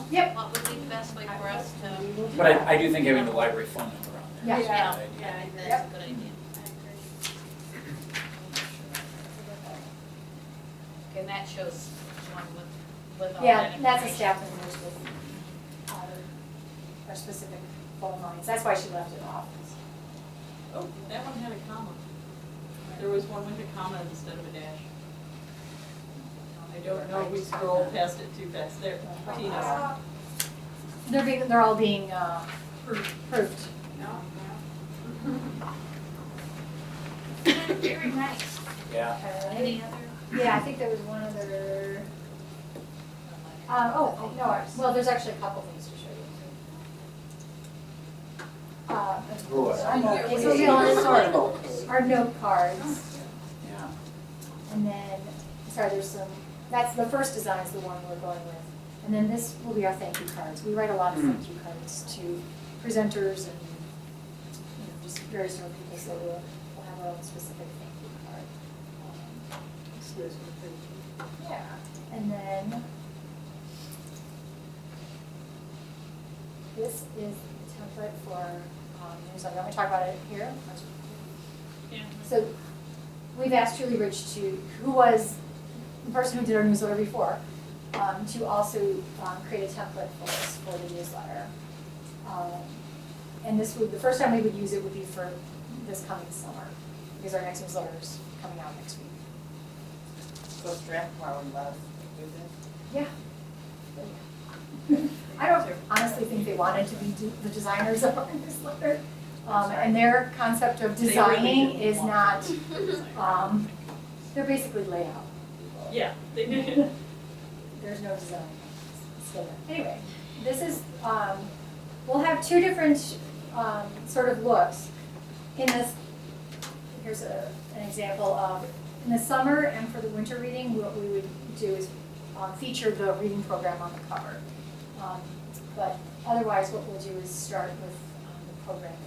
Yep. what would be the best way for us to? But I do think having the library phone number on there. Yeah. is a good idea. I think that's a Yep. good idea. Okay, and that shows one with all that Yeah, information. that's a staff member with our specific phone lines. That's why she left it off. Oh, that one had a comma. There was one with a comma instead of a dash. I don't know, we scrolled past it too fast. There, Tina. They're all being proofed. Very nice. Yeah. Any other? Yeah, I think there was one other. No, well, there's actually a couple things to show you. Our note cards, Yeah. and then, sorry, there's some, that's, the first design is the one we're going with. And then this will be our thank you cards. We write a lot of thank you cards to presenters and, just various different people, so we'll have our own specific thank you card. Yeah, and then this is the template for newsletter. You want me to talk about it here? Yeah. So we've asked Julie Rich who was the person who did our newsletter before, to also create a template for us for the newsletter. And this would, the first time we would use it would be for this coming summer, because our next newsletter is coming out next week. So draft tomorrow and let us do this. Yeah. I don't honestly think they wanted to be the designers of our newsletter. And their concept of They really designing didn't is want not, to design. they're basically layout. Yeah, they did. There's no design. So anyway, this is, we'll have two different sort of looks. In this, here's an example of, in the summer and for the winter reading, what we would do is feature the reading program on the cover. But otherwise, what we'll do is start with the programming,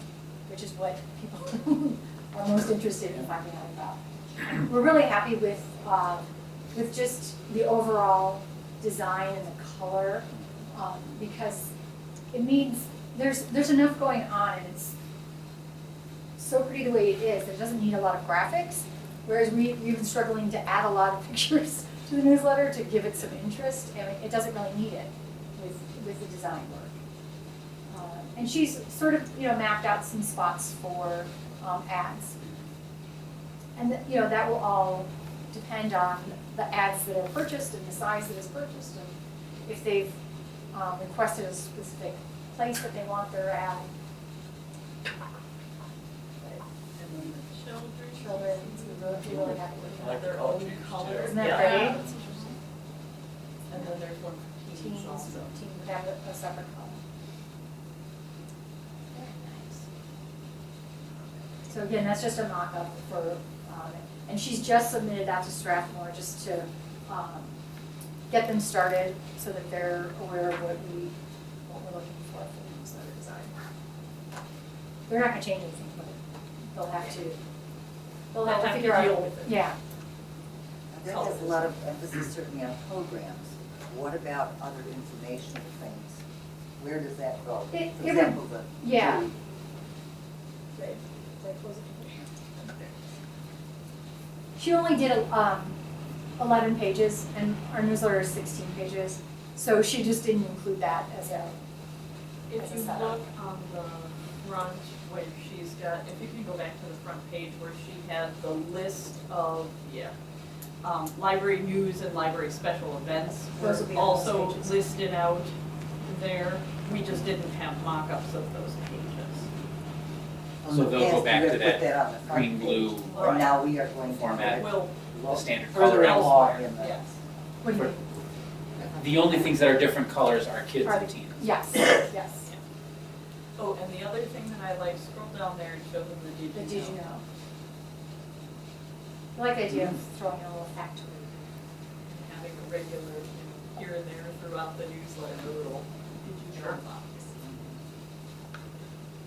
which is what people are most interested in finding out about. We're really happy with just the overall design and the color, because it means there's enough going on, and it's so pretty the way it is. It doesn't need a lot of graphics, whereas we've been struggling to add a lot of pictures to the newsletter to give it some interest, and it doesn't really need it with the design work. And she's sort of, mapped out some spots for ads. And, that will all depend on the ads that are purchased and the size that is purchased, and if they've requested a specific place that they want their ad. Children, we really happy with that. Like their own color. Isn't that Yeah. great? And then there's one for teens Teens, also. teens would have a separate column. Very nice. So again, that's just a mock-up for, and she's just submitted that to Strathmore just to get them started so that they're aware of what we're looking for the newsletter design. They're not gonna change anything, but they'll have to figure out. deal with it. Yeah. That has a lot of emphasis certainly on programs. What about other informational things? Where does that go? For It would- example, the. yeah. Julie, Did I close it? She only did 11 pages, and our newsletter is 16 pages, so she just didn't include that as a. If as a you setup. look on the front where she's got, if you can go back to the front page where she had the list of, library news and library special events Those will were be on those also pages. listed out there. We just didn't have mock-ups of those pages. on So the they'll go past, back you to had put that on the front green, page, blue And now we are going to. format. We'll, The standard Further color. along elsewhere, in the. yes. What do you mean? The only things that are different colors are kids Are and the- teens. Yes, yes, Oh, and the other thing that I like, scroll down there and show them the did the you did you know. know? I like the idea of throwing a little factoid. Having a regular, here and there throughout the newsletter, a little did you know box.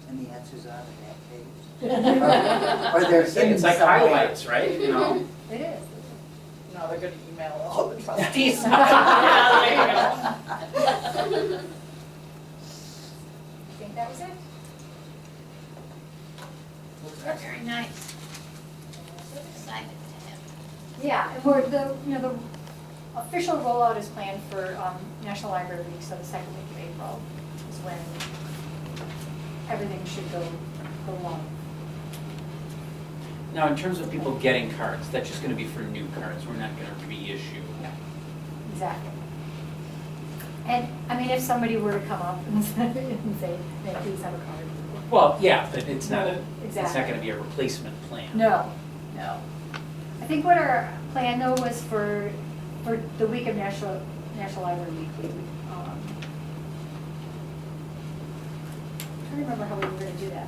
And the answers are on that page. Or they're hidden It's like somewhere. highlights, right? It is. No, they're gonna email all the trustees. Yeah, there you go. think that was it? Very nice. Excited to have. Yeah, and we're, the official rollout is planned for National Library Week, so the second week of April is when everything should go live. Now, in terms of people getting cards, that's just gonna be for new cards, we're not gonna reissue. Exactly. And, I mean, if somebody were to come up and say, may I please have a card? Well, yeah, but it's not it's not Exactly. gonna be a replacement plan. No. I think what our plan though was for the week of National Library Week, we would, I'm trying to remember how we were gonna do that.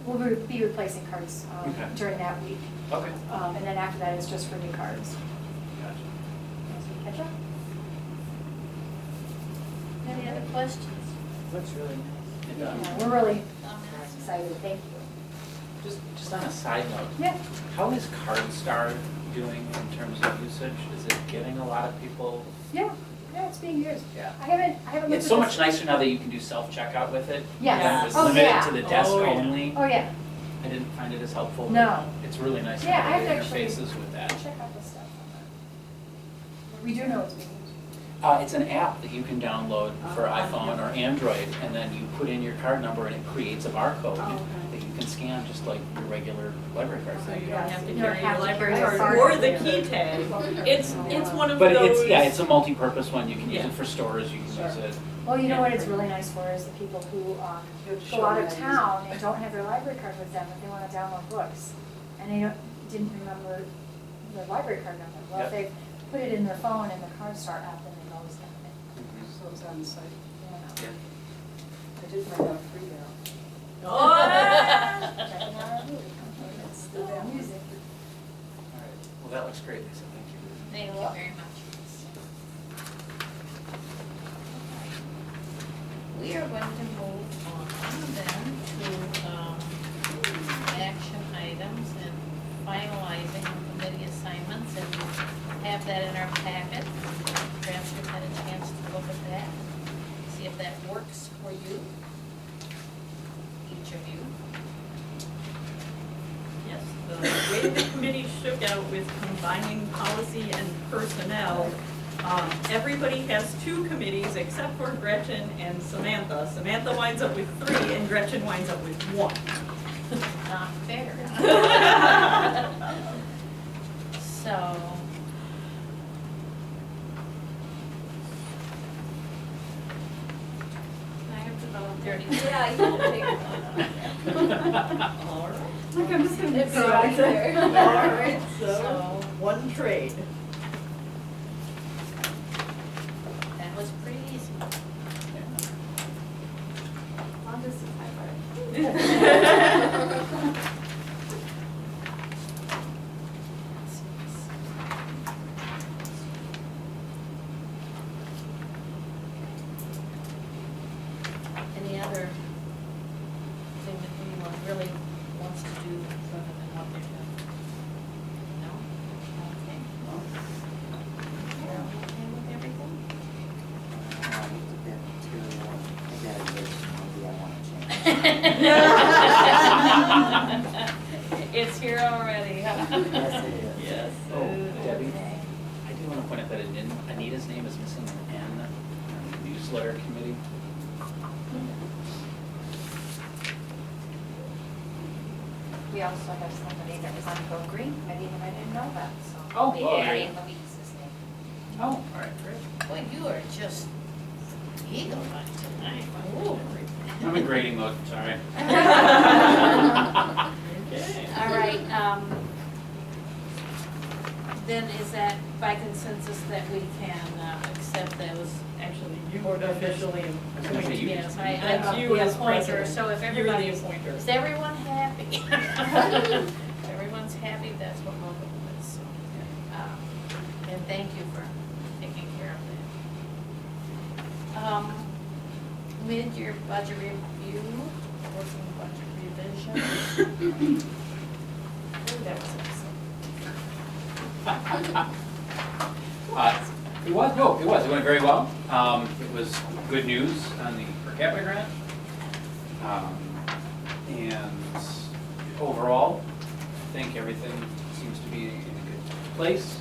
We'll be replacing cards Okay. during that week. Okay. And then after that, it's just for new cards. Gotcha. As we catch up. Any other questions? Looks really nice. And, Yeah, we're really Comments? excited, thank you. just on a side note, Yeah. how is CardStar doing in terms of usage? Is it getting a lot of people? Yeah, it's being used. Yeah. I haven't looked at It's so this. much nicer now that you can do self-checkout with it. Yes. When it was Oh, limited yeah. to the desk Oh, yeah. only. Oh, yeah. I didn't find it as helpful. but No. It's really nice to Yeah, I have haven't actually interfaces with that. check out the stuff on that. We do know it's being used. It's an app that you can download for iPhone or Android, and then you put in your card number and it creates a barcode Oh, okay. that you can scan just like your regular library card. So you Yeah. don't have to You don't carry have your to library carry a card card. or the key tag. It's one of But those. it's a multi-purpose one. You can use Yeah. it for stores, you can use it. Well, you know what it's really nice for is the people who go out of town and don't have their library card with them, but they want to download books. And they didn't remember their library card number. Well, if Yep. they put it in their phone in the CardStar app, then they always have it. So it's on the site. Yeah. Yeah. I did find out free now. Oh! Checking out our movie. It's the damn music. All right. Well, that looks great, Lisa. Thank you. Thank you very much. We are going to move on then to action items and finalizing committee assignments, and we have that in our packet. Perhaps you've had a chance to look at that, see if that works for you, each of you. Yes, the way the committee shook out with combining policy and personnel, everybody has two committees except for Gretchen and Samantha. Samantha winds up with 3 and Gretchen winds up with 1. Not fair. So. I have to volunteer. Yeah, you can take it. All right. Look, I'm just gonna It's throw right it there. All right, So- so 1 trade. That was pretty easy. On this is high five. Any other thing that anyone really wants to do other than what they're doing? No? Okay. You're okay with everything? I looked at that material, I got a list, maybe I want to change. It's here already, huh? Yes, it is. Yes. Oh, Debbie, Okay. I do want to point out that Anita's name is missing an N on the newsletter committee. We also have somebody that was on Go Green, maybe even I didn't know that, so. Oh, We oh, added there you Louise's name. Oh, all right, great. Boy, you are just eagle-eyed tonight. Ooh. I'm in grading mode, sorry. Okay. All right, then is that by consensus that we can accept those? Actually, you are officially I was gonna say you. Yes, That's I'm you the as appointer, president. so if You're the everybody's, appointer. is everyone happy? If everyone's happy, that's what we'll go with, so. And thank you for taking care of that. Mid-year budget review, working budget revision. Ooh, that was excellent. It was, no, it was, it went very well. It was good news on the per capita grant. And overall, I think everything seems to be in a good place.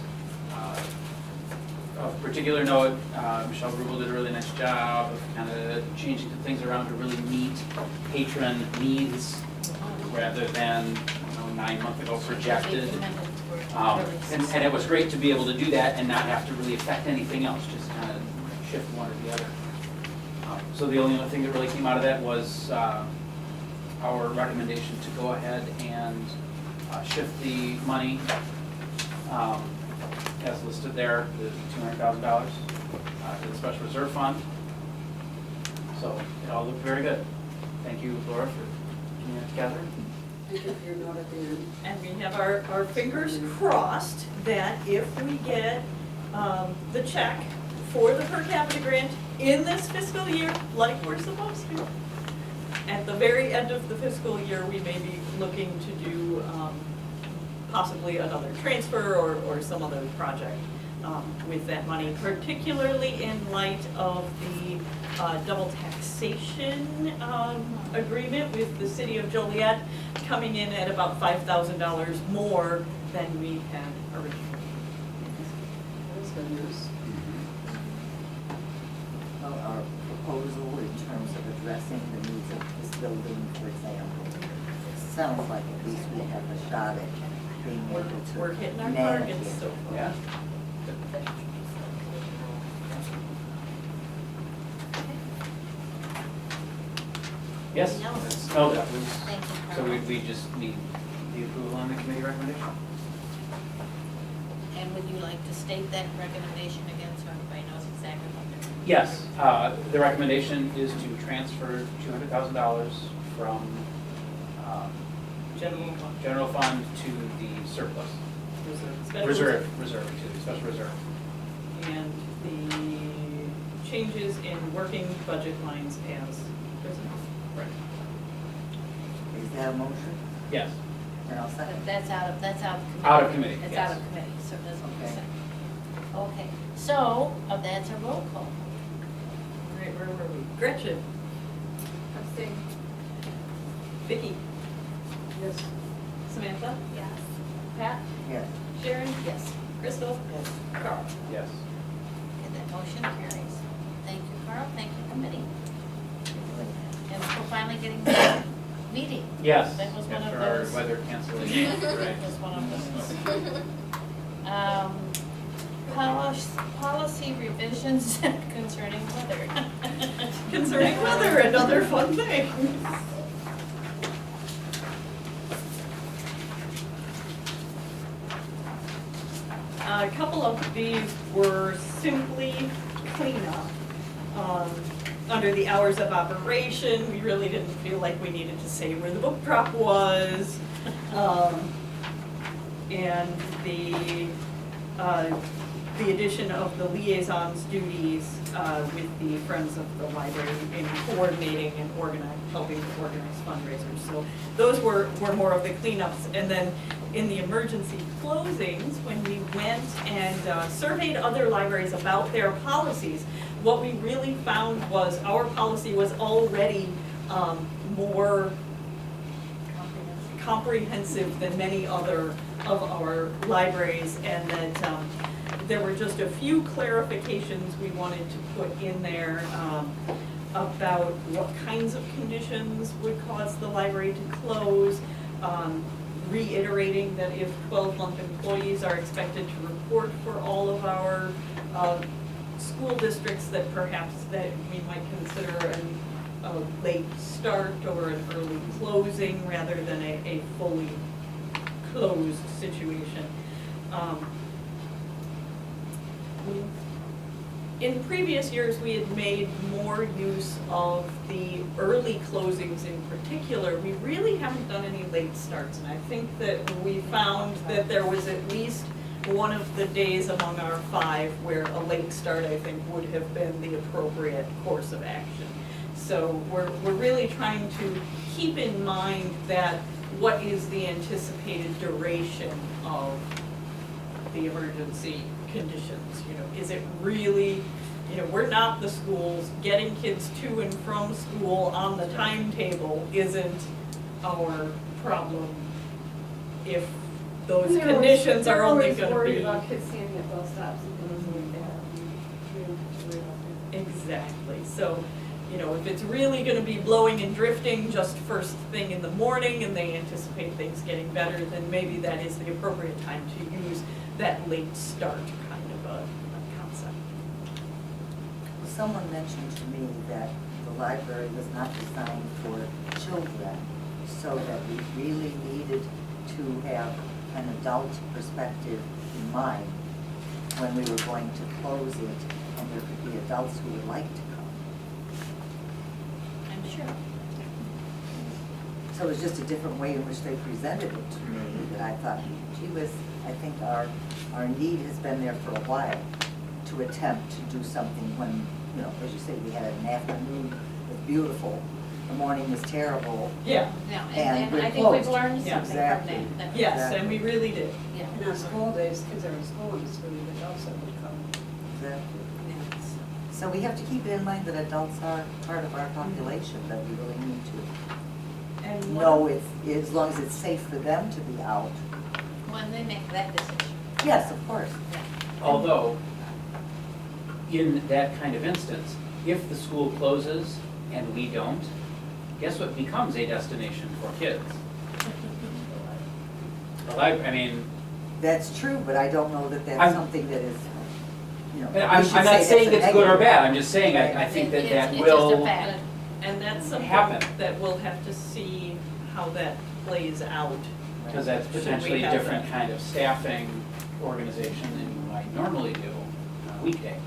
Of particular note, Michelle Rubel did a really nice job of kind of changing things around to really meet patron needs rather than, 9 months ago projected. And it was great to be able to do that and not have to really affect anything else, just kind of shift one or the other. So the only other thing that really came out of that was our recommendation to go ahead and shift the money as listed there, the $200,000 to the special reserve fund. So it all looked very good. Thank you, Laura, for putting that together. Thank you for your note at the end. And we have our fingers crossed that if we get the check for the per capita grant in this fiscal year, like we're supposed to, at the very end of the fiscal year, we may be looking to do possibly another transfer or some other project with that money, particularly in light of the double taxation agreement with the city of Joliet coming in at about $5,000 more than we had originally. That was good news. Well, our proposal in terms of addressing the needs of this building, for example, sounds like at least we have a shot at being able to We're hitting our manage targets it. so far. Yeah. Yes? Anything else? No, that was, Thank you, so Carl. we just need the approval on the committee recommendation? And would you like to state that recommendation again so everybody knows exactly what they're doing? Yes, the recommendation is to transfer $200,000 from General fund. general fund to the surplus. Special Reserve, to the special reserve. And the changes in working budget lines as presented. Right. Is that a motion? Yes. And I'll second. But that's out of committee. Out of committee, It's yes. out of committee, so it doesn't make Okay. sense. Okay, so, that's a roll call. Right, where were we? Gretchen, Abstain. Vicky, Yes. Samantha, Yes. Pat, Yes. Sharon, Yes. Crystal, Yes. Carl. Yes. Okay, that motion carries. Thank you, Carl, thank you, committee. And we're finally getting the meeting. Yes, That was one of after our those. weather cancellation, That right. was one of those. Policy revisions concerning weather. Concerning weather, another fun thing. A couple of these were simply cleanup. Under the hours of operation, we really didn't feel like we needed to say where the book drop was. And the addition of the liaison's duties with the Friends of the Library in coordinating and helping to organize fundraisers. So those were more of the cleanups. And then in the emergency closings, when we went and surveyed other libraries about their policies, what we really found was our policy was already more comprehensive than many other of our libraries, and that there were just a few clarifications we wanted to put in there about what kinds of conditions would cause the library to close, reiterating that if 12-month employees are expected to report for all of our school districts, that perhaps that we might consider a late start or an early closing rather than a fully closed situation. In previous years, we had made more use of the early closings in particular. We really haven't done any late starts, and I think that we found that there was at least one of the days among our 5 where a late start, I think, would have been the appropriate course of action. So we're really trying to keep in mind that what is the anticipated duration of the emergency conditions, you know, is it really, you know, we're not the schools, getting kids to and from school on the timetable isn't our problem if those conditions are only gonna They're always worried be. about kids standing at bus stops and things like that. We don't have to worry about that. Exactly, so, you know, if it's really gonna be blowing and drifting just first thing in the morning and they anticipate things getting better, then maybe that is the appropriate time to use that late start kind of a concept. Someone mentioned to me that the library was not designed for children, so that we really needed to have an adult perspective in mind when we were going to close it, and there could be adults who would like to come. I'm sure. So it was just a different way in which they presented it to me, that I thought, gee whiz, I think our need has been there for a while to attempt to do something when, you know, as you say, we had an afternoon, it was beautiful, the morning was terrible. Yeah, No, And and I we're think we've closed. learned Yeah, something exactly. from that. yes, and we really did. Yeah. And on school days, kids are in school, and it's really the adults that would come. Exactly. Yes. So we have to keep it in mind that adults are part of our population, that we really need to And know it's, as long as it's safe for them to be out. When they make that decision. Yes, of course. Yeah. Although, in that kind of instance, if the school closes and we don't, guess what becomes a destination for kids? I mean, That's true, but I don't know that that's I'm- something that is, you know. I'm we I'm should not say saying that's a it's good or negative. bad, I'm just saying I think that that It's just a will, fact. And that's something happen. that we'll have to see how that plays out. because that's Should we potentially a have different that? kind of staffing organization than you might normally do on a weekday.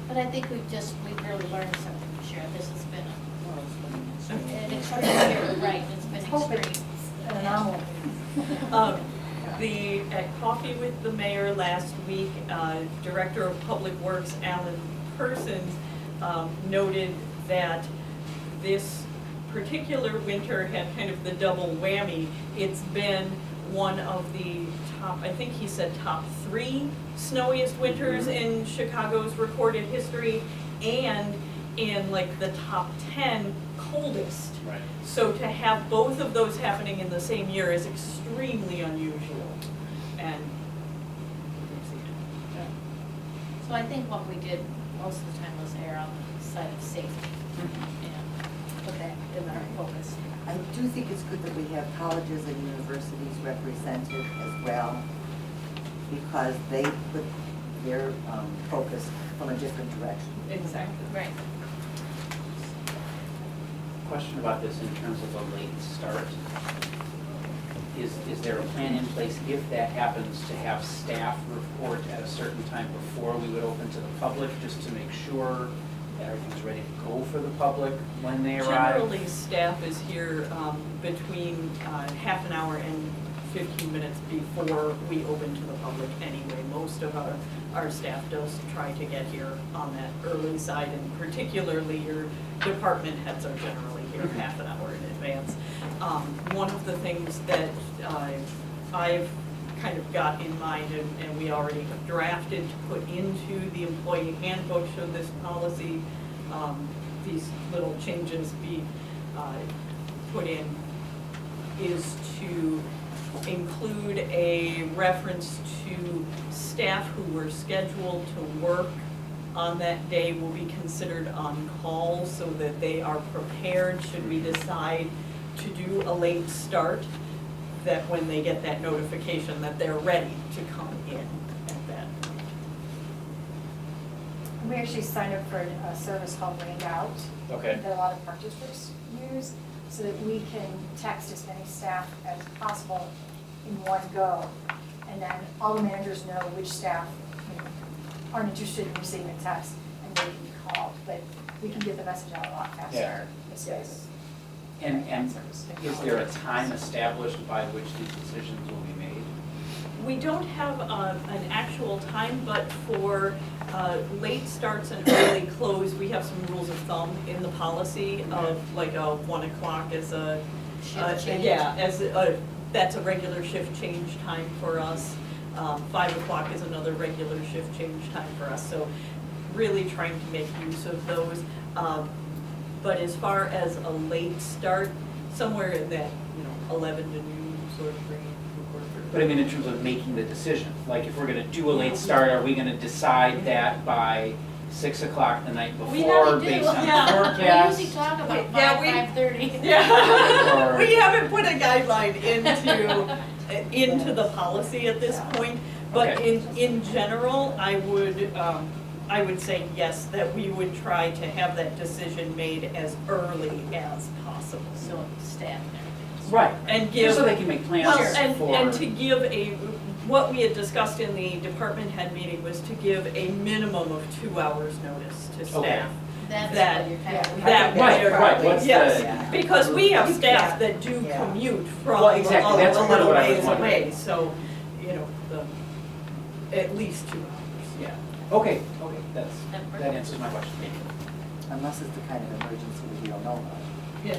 But I think we've really learned something this year. This has been an extreme year, right, it's been Hope extreme. it's an anomaly. At Coffee with the Mayor last week, Director of Public Works, Alan Persons, noted that this particular winter had kind of the double whammy. It's been one of the top, I think he said top 3 snowiest winters in Chicago's recorded history, and in like the top 10 coldest. Right. So to have both of those happening in the same year is extremely unusual, and So I think what we did most of the time was err on the side of safety. And put that in our focus. I do think it's good that we have colleges and universities represented as well, because they put their focus from a different direction. exactly. Right. Question about this in terms of a late start. Is there a plan in place if that happens to have staff report at a certain time before we would open to the public, just to make sure that everything's ready to go for the public when they arrive? Generally, staff is here between half an hour and 15 minutes before we open to the public anyway. Most of our staff does try to get here on that early side, and particularly your department heads are generally here half an hour in advance. One of the things that I've kind of got in mind, and we already have drafted to put into the employee handbook should this policy, these little changes be put in, is to include a reference to staff who were scheduled to work on that day will be considered on call, so that they are prepared should we decide to do a late start, that when they get that notification that they're ready to come in at that point. We actually signed up for a service called Ring Out. Okay. That a lot of park districts use, so that we can text as many staff as possible in one go. And then all the managers know which staff, you know, aren't interested in receiving a text, and they can be called. But we can get the message out a lot faster. Yeah. This way. And is there a time established by which these decisions will be made? We don't have an actual time, but for late starts and early close, we have some rules of thumb in the policy of like a 1 o'clock as a, Shift change. yeah, as that's a regular shift change time for us. 5 o'clock is another regular shift change time for us, so really trying to make use of those. But as far as a late start, somewhere in that, 11 to noon sort of range would work. But I mean, in terms of making the decision, like if we're gonna do a late start, are we gonna decide that by 6 o'clock the night We before already do. based on Yeah. the We forecast? usually talk about Yeah, we- 5:30. Yeah, Or- we haven't put a guideline into the policy at this point, but Okay. in general, I would say yes, that we would try to have that decision made as early as possible. So staff and everything. Right, And give. just so they can make plans Well, for. and to give what we had discussed in the department head meeting was to give a minimum of 2 hours notice to staff. Okay. That's That- what you're kind of. That Right, way, right, what's yes, the- because we have You staff can't- that do yeah. commute from Well, exactly, that's a part of little what I was ways wondering. away, so, at least 2 hours. Yeah, okay, That that answers my question. Unless it's the kind of emergency that we don't know about. Yeah.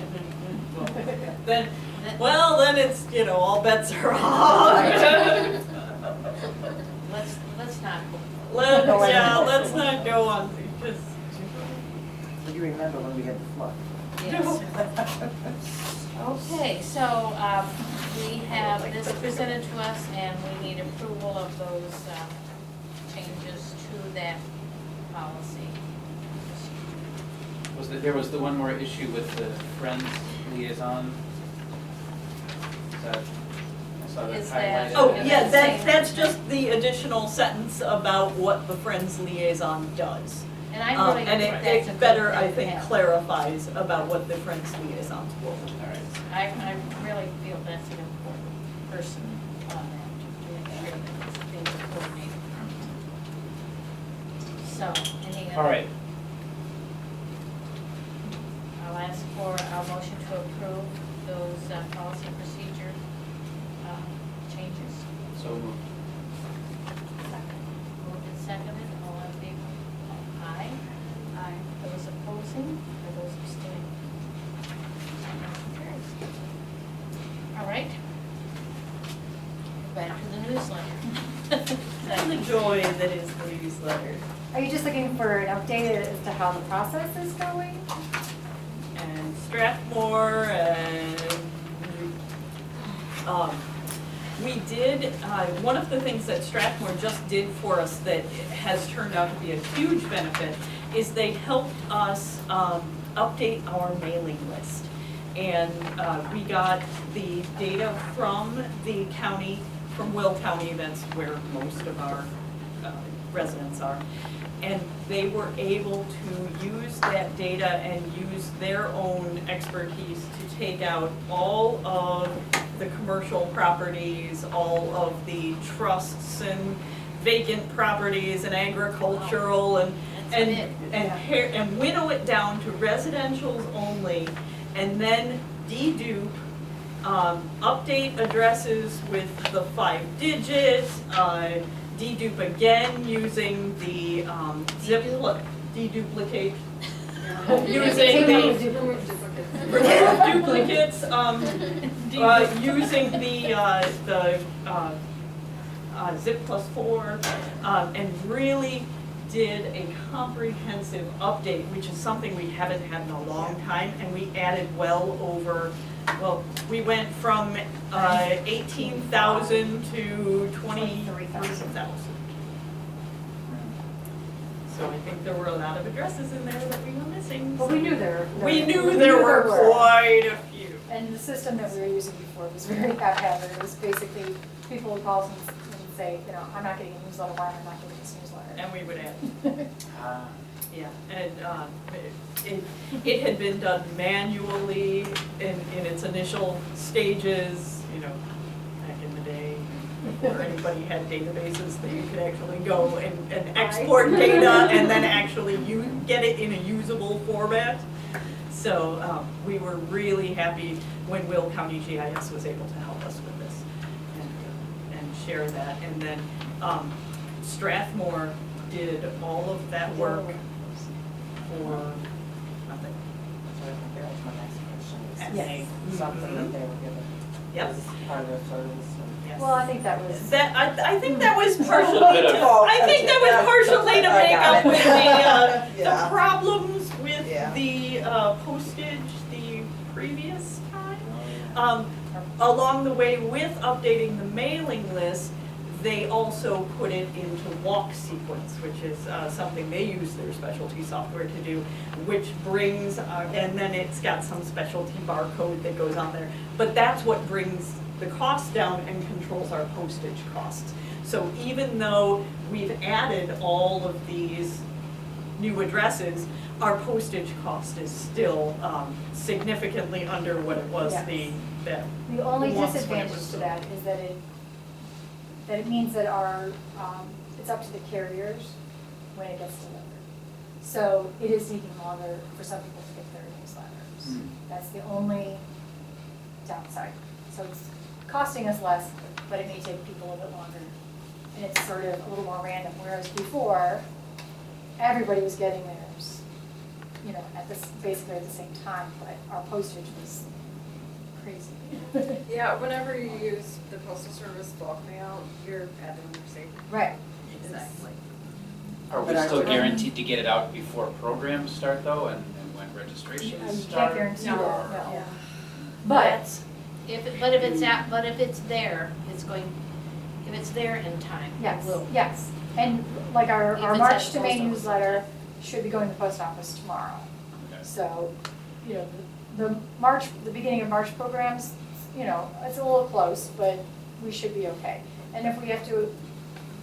Then, then it's, all bets are off. Let's not. Let's not go on, because. You remember when we had the flood? Yes. Okay, so, we have this presented to us and we need approval of those, changes to that policy. There was the one more issue with the Friends liaison? Is that, I saw that Is that- highlighted. Oh, Yeah, yeah, that's that's same. just the additional sentence about what the Friends Liaison does. And I really And think that's a it good better, thing I to think, have. clarifies about what the Friends Liaison's will. All right. I really feel that's an important person on that, to make sure that things are coordinated. So, any other? All right, I'll ask for a motion to approve those policy and procedure changes. so moved. Moved and seconded, all in favor? Aye. Aye. Those opposing, or those abstaining? Motion carries. All right. Back to the newsletter. And the joy that is the newsletter. Are you just looking for an update as to how the process is going? And Strathmore and, we did, one of the things that Strathmore just did for us that has turned out to be a huge benefit is they helped us, update our mailing list. And, we got the data from the county, from Will County, that's where most of our, residents are. And they were able to use that data and use their own expertise to take out all of the commercial properties, all of the trusts and vacant properties and agricultural and winnow it down to residential's only, and then dedupe, update addresses with the 5 digits, dedupe again using the deduplicate, using the duplicates, using the zip +4, and really did a comprehensive update, which is something we haven't had in a long time, and we added we went from 18,000 to 23,000. So I think there were a lot of addresses in there that we were missing. Well, we knew there. We knew there were quite a few. And the system that we were using before was very haphazard. It was basically, people would call us and say, I'm not getting a newsletter, why am I not getting this newsletter? And we would add. Yeah, and it had been done manually in its initial stages, back in the day, before anybody had databases that you could actually go and export data and then actually get it in a usable format. So we were really happy when Will County GIS was able to help us with this and share that. And then Strathmore did all of that work for nothing. So I think that was my next question, is Yes. something that they were given. Yep. as part of the service. Yes. Well, I think that was, That, I think that was partially Little bit to, of- I think that was partially to make up with the Yeah. problems with Yeah. the postage the previous time. Along the way with updating the mailing list, they also put it into walk sequence, which is something they use their specialty software to do, which brings, and then it's got some specialty barcode that goes on there. But that's what brings the cost down and controls our postage costs. So even though we've added all of these new addresses, our postage cost is still significantly under what it was Yes. the the only once when it disadvantage was to that is that it means that our, it's up to the carriers when it gets delivered. So it is taking longer for some people to get their newsletters. Hmm. That's the only downside. So it's costing us less, but it may take people a little bit longer. And it's sort of a little more random, whereas before, everybody was getting theirs, you know, at this, basically at the same time, but our postage was crazy. Yeah, whenever you use the postal service bulk mail, you're at the same. Right. Exactly. Are we But are still there- guaranteed to get it out before programs start though, and when You registrations can't start? guarantee that, No. no. Yeah. But, But if it's there, it's going, if it's there in time, it yes, will. yes. And like our If it's at March the to May post office. newsletter should be going to the post office tomorrow. Okay. So, you know, the beginning of March programs, you know, it's a little close, but we should be okay. And if we have to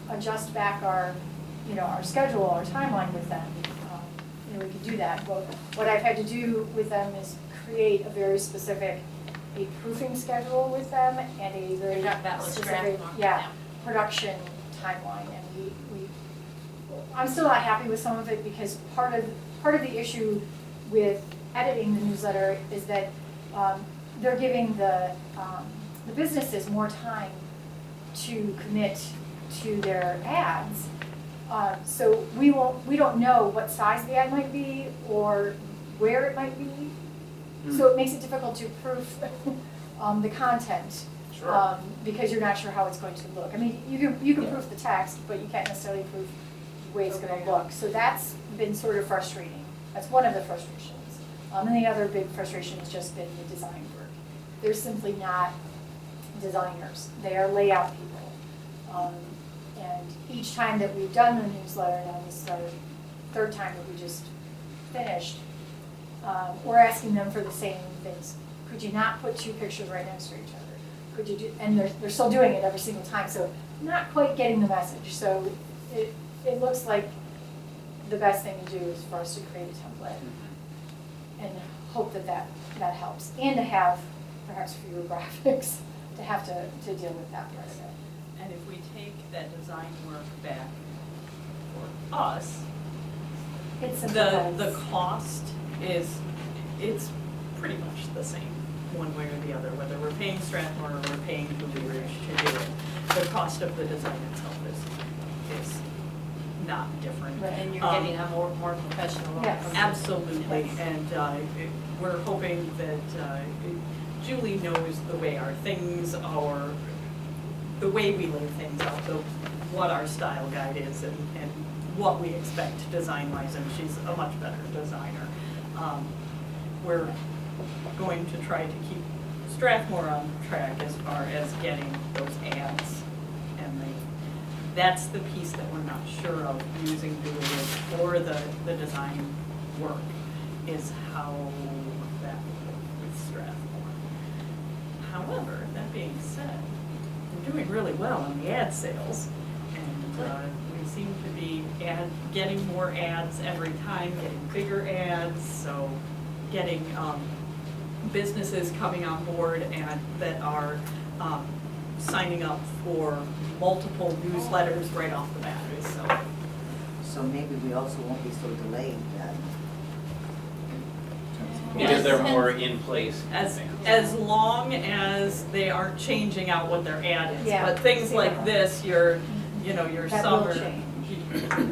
adjust back our, you know, our schedule, our timeline with them, you know, we can do that. But what I've had to do with them is create a very specific, a proofing schedule with them and a very That was specific, Strathmore, yeah, production timeline. And I'm still not happy with some of it because part of the issue with editing the newsletter is that they're giving the businesses more time to commit to their ads. So we don't know what size the ad might be or where it might be. So it makes it difficult to proof the content. Sure. Because you're not sure how it's going to look. I mean, you can proof the text, but you can't necessarily proof the way it's gonna look. So that's been sort of frustrating. That's one of the frustrations. And the other big frustration has just been the design work. They're simply not designers. They are layout people. And each time that we've done the newsletter, now this is our third time that we just finished, we're asking them for the same things. Could you not put two pictures right next to each other? Could you do, and they're still doing it every single time, so not quite getting the message. So it looks like the best thing to do is for us to create a template and hope that helps. And to have perhaps fewer graphics to have to deal with that part of it. And if we take that design work back for us, It's the cost it's pretty much the same, one way or the other, whether we're paying Strathmore or we're paying Blue Ridge to do it. The cost of the design itself is not different. Right. And you're getting a more professional look. Yes. from the- Absolutely, Yes. and we're hoping that Julie knows the way our things are, the way we lay things out, what our style guide is and what we expect design-wise, and she's a much better designer. We're going to try to keep Strathmore on track as far as getting those ads. And that's the piece that we're not sure of using Blue Ridge for the design work, is how that will work with Strathmore. However, that being said, we're doing really well on the ad sales. And we seem to be getting more ads every time, getting bigger ads, so getting businesses coming on board and that are signing up for multiple newsletters right off the bat, so. So maybe we also won't be so delayed then. Because they're more in place. As long as they aren't changing out what their ad is. Yeah. But things like Yeah. this, your That will summer, change.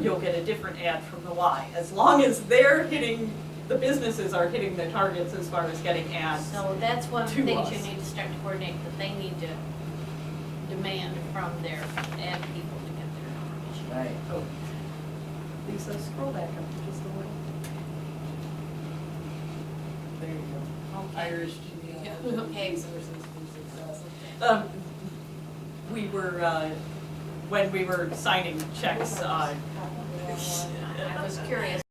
you'll get a different ad from the Y. As long as they're hitting the businesses are hitting their targets as far as getting ads. So that's one of the To things you us. need to start to coordinate, that they need to demand from their ad people to get their information. Right. Oh. Lisa, scroll back up just a little. There you go. Irish Yeah, genealogy okay. resources for success. We were, when we were signing checks, I was curious.